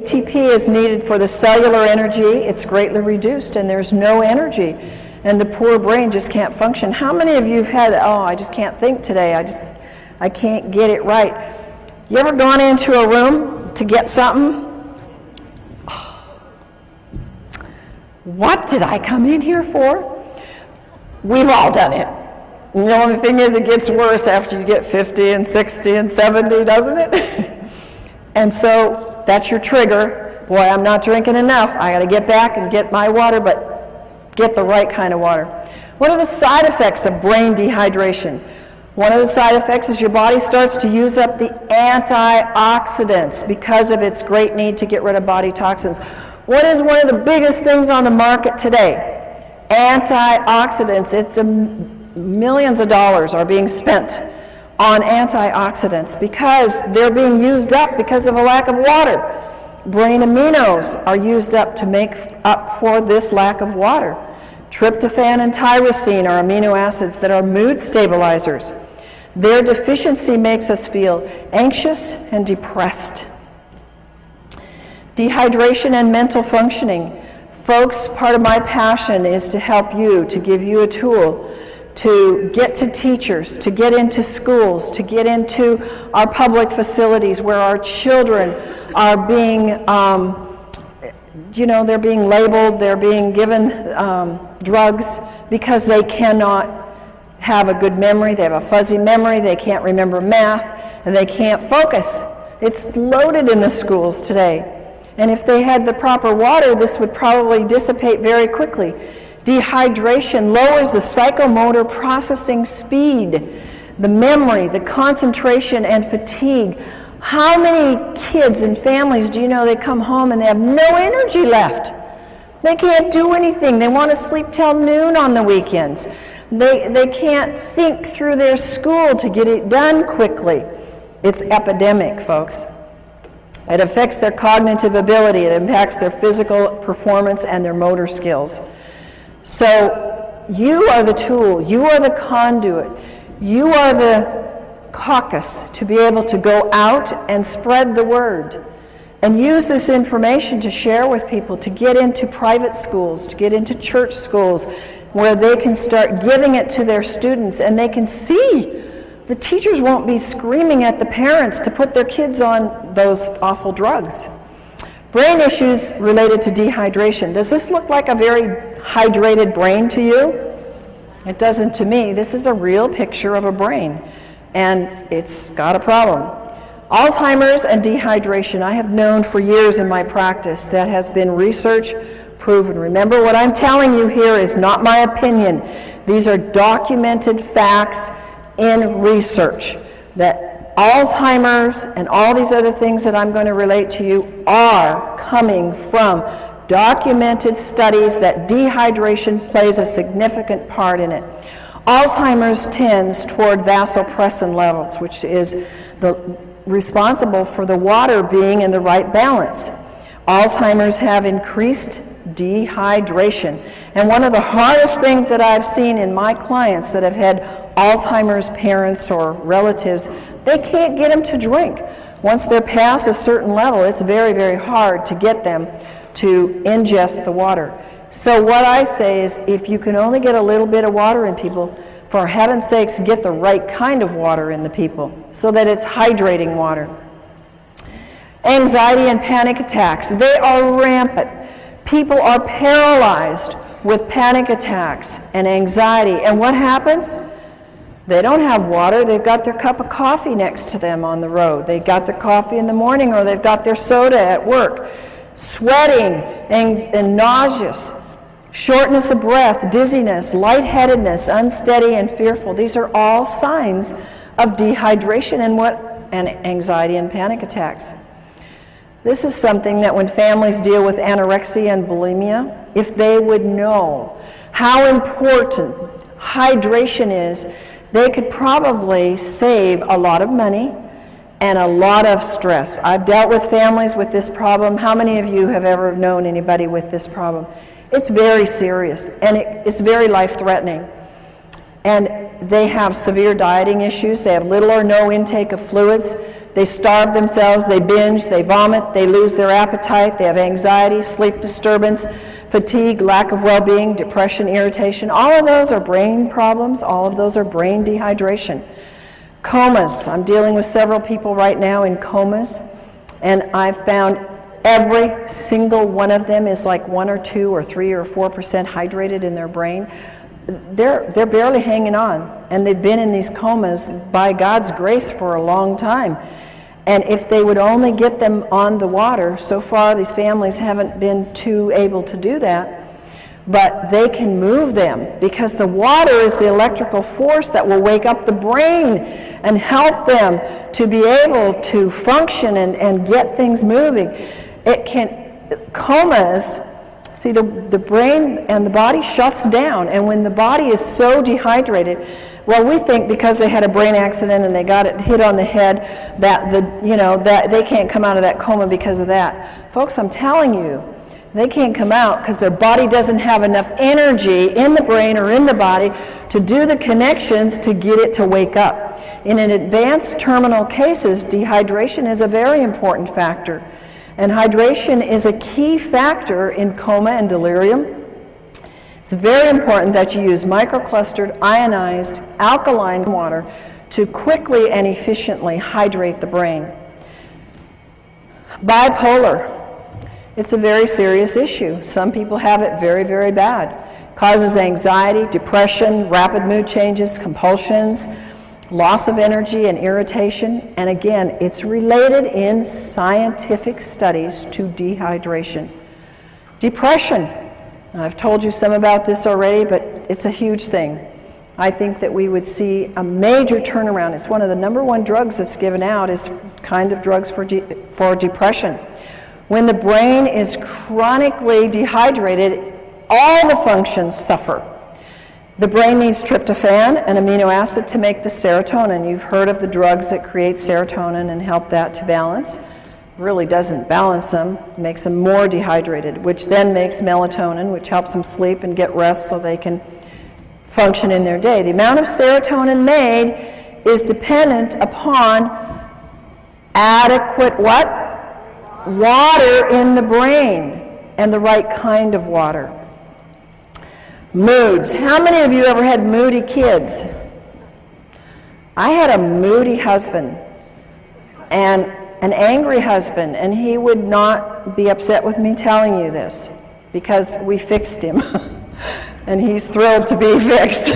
ATP is needed for the cellular energy. It's greatly reduced and there's no energy. And the poor brain just can't function. How many of you have had, oh, I just can't think today. I can't get it right. You ever gone into a room to get something? What did I come in here for? We've all done it. And the only thing is it gets worse after you get 50 and 60 and 70, doesn't it? And so that's your trigger. Boy, I'm not drinking enough. I got to get back and get my water, but get the right kind of water. What are the side effects of brain dehydration? One of the side effects is your body starts to use up the antioxidants because of its great need to get rid of body toxins. What is one of the biggest things on the market today? Antioxidants. It's millions of dollars are being spent on antioxidants because they're being used up because of a lack of water. Brain aminos are used up to make up for this lack of water. Tryptophan and tyrosine are amino acids that are mood stabilizers. Their deficiency makes us feel anxious and depressed. Dehydration and mental functioning. Folks, part of my passion is to help you, to give you a tool to get to teachers, to get into schools, to get into our public facilities where our children are being, they're being labeled, they're being given drugs because they cannot have a good memory, they have a fuzzy memory, they can't remember math, and they can't focus. It's loaded in the schools today. And if they had the proper water, this would probably dissipate very quickly. Dehydration lowers the psychomotor processing speed, the memory, the concentration, and fatigue. How many kids and families do you know they come home and they have no energy left? They can't do anything. They want to sleep till noon on the weekends. They can't think through their school to get it done quickly. It's epidemic, folks. It affects their cognitive ability. It impacts their physical performance and their motor skills. So you are the tool. You are the conduit. You are the caucus to be able to go out and spread the word and use this information to share with people, to get into private schools, to get into church schools where they can start giving it to their students and they can see. The teachers won't be screaming at the parents to put their kids on those awful drugs. Brain issues related to dehydration. Does this look like a very hydrated brain to you? It doesn't to me. This is a real picture of a brain, and it's got a problem. Alzheimer's and dehydration, I have known for years in my practice. That has been research proven. Remember, what I'm telling you here is not my opinion. These are documented facts in research that Alzheimer's and all these other things that I'm going to relate to you are coming from documented studies that dehydration plays a significant part in it. Alzheimer's tends toward vasopressin levels, which is responsible for the water being in the right balance. Alzheimer's have increased dehydration. And one of the hardest things that I've seen in my clients that have had Alzheimer's parents or relatives, they can't get them to drink. Once they're past a certain level, it's very, very hard to get them to ingest the water. So what I say is, if you can only get a little bit of water in people, for heaven's sakes, get the right kind of water in the people so that it's hydrating water. Anxiety and panic attacks, they are rampant. People are paralyzed with panic attacks and anxiety. And what happens? They don't have water. They've got their cup of coffee next to them on the road. They got their coffee in the morning, or they've got their soda at work. Sweating and nauseous, shortness of breath, dizziness, lightheadedness, unsteady and fearful. These are all signs of dehydration and anxiety and panic attacks. This is something that when families deal with anorexia and bulimia, if they would know how important hydration is, they could probably save a lot of money and a lot of stress. I've dealt with families with this problem. How many of you have ever known anybody with this problem? It's very serious, and it's very life-threatening. And they have severe dieting issues. They have little or no intake of fluids. They starve themselves, they binge, they vomit, they lose their appetite, they have anxiety, sleep disturbance, fatigue, lack of well-being, depression, irritation. All of those are brain problems. All of those are brain dehydration. Comas. I'm dealing with several people right now in comas, and I've found every single one of them is like 1 or 2 or 3 or 4% hydrated in their brain. They're barely hanging on, and they've been in these comas by God's grace for a long time. And if they would only get them on the water, so far these families haven't been too able to do that, but they can move them because the water is the electrical force that will wake up the brain and help them to be able to function and get things moving. Comas, see, the brain and the body shuts down, and when the body is so dehydrated, well, we think because they had a brain accident and they got it hit on the head that that they can't come out of that coma because of that. Folks, I'm telling you, they can't come out because their body doesn't have enough energy in the brain or in the body to do the connections to get it to wake up. In an advanced terminal cases, dehydration is a very important factor. And hydration is a key factor in coma and delirium. It's very important that you use microclustered, ionized, alkaline water to quickly and efficiently hydrate the brain. Bipolar. It's a very serious issue. Some people have it very, very bad. Causes anxiety, depression, rapid mood changes, compulsions, loss of energy and irritation. And again, it's related in scientific studies to dehydration. Depression. I've told you some about this already, but it's a huge thing. I think that we would see a major turnaround. It's one of the #1 drugs that's given out is kind of drugs for depression. When the brain is chronically dehydrated, all the functions suffer. The brain needs tryptophan, an amino acid, to make the serotonin. You've heard of the drugs that create serotonin and help that to balance. Really doesn't balance them, makes them more dehydrated, which then makes melatonin, which helps them sleep and get rest so they can function in their day. The amount of serotonin made is dependent upon adequate what? Water in the brain, and the right kind of water. Moods. How many of you ever had moody kids? I had a moody husband and an angry husband, and he would not be upset with me telling you this because we fixed him and he's thrilled to be fixed.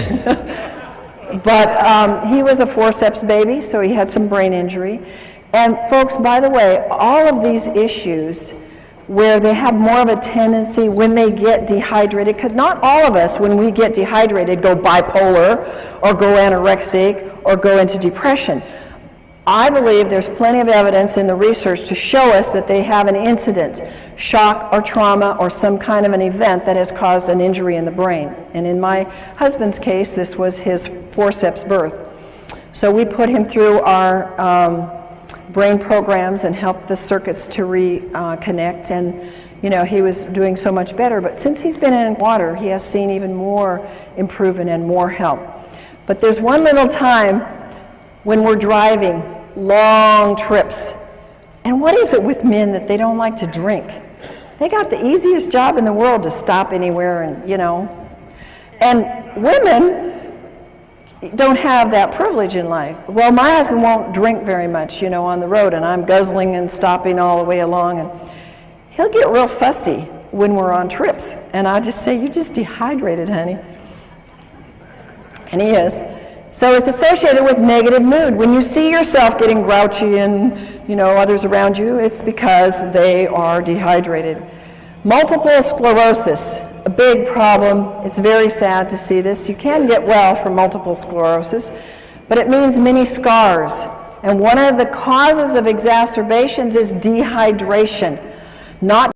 But he was a forceps baby, so he had some brain injury. And folks, by the way, all of these issues where they have more of a tendency when they get dehydrated, because not all of us, when we get dehydrated, go bipolar or go anorexic or go into depression. I believe there's plenty of evidence in the research to show us that they have an incident, shock or trauma or some kind of an event that has caused an injury in the brain. And in my husband's case, this was his forceps birth. So we put him through our brain programs and helped the circuits to reconnect, and he was doing so much better. But since he's been in water, he has seen even more improvement and more help. But there's one little time when we're driving long trips, and what is it with men that they don't like to drink? They got the easiest job in the world to stop anywhere, and women don't have that privilege in life. Well, my husband won't drink very much, on the road, and I'm guzzling and stopping all the way along, and he'll get real fussy when we're on trips, and I just say, "You're just dehydrated, honey." And he is. So it's associated with negative mood. When you see yourself getting grouchy and, others around you, it's because they are dehydrated. Multiple sclerosis. A big problem. It's very sad to see this. You can get well from multiple sclerosis, but it means many scars. And one of the causes of exacerbations is dehydration. Not